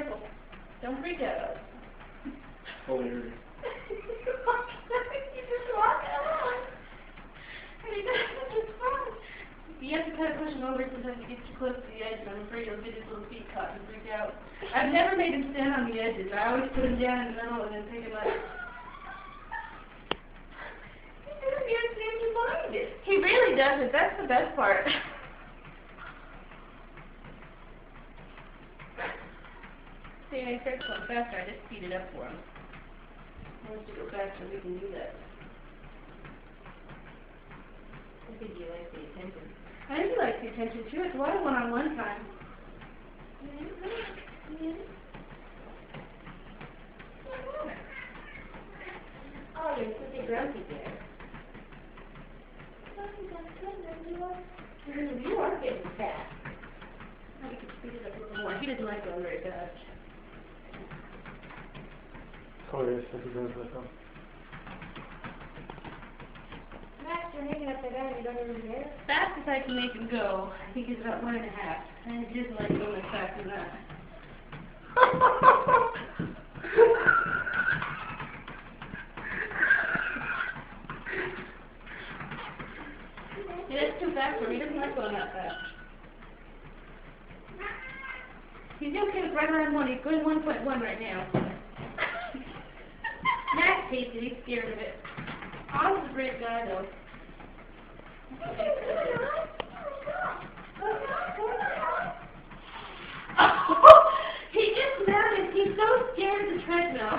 careful. Don't freak out. Hilarious. You just walk along. And he does it just fine. You have to kind of push him over sometimes he gets too close to the edge, and I'm afraid he'll get his little feet caught and freak out. I've never made him stand on the edges. I always put him down in the middle and then pick him up. He doesn't even seem to mind it. He really doesn't. That's the best part. See, when he starts going faster, I just speed it up for him. He wants to go faster, we can do that. I think he likes the attention. I think he likes the attention too. It's a lot of one-on-one time. Oh, you're such a grumpy bear. You are getting fat. I can speed it up a little more. He doesn't like going very fast. Hilarious if he goes with them. Max, you're hanging up that down, you don't even care? Fast as I can make him go, I think is about 1.5. And he doesn't like going as fast as that. Yeah, that's too fast for him. He doesn't like going that fast. He's okay with right around 1. He's going 1.1 right now. Max hates it. He's scared of it. Oz is a great guy, though. He gets mad and he's so scared of the treadmill.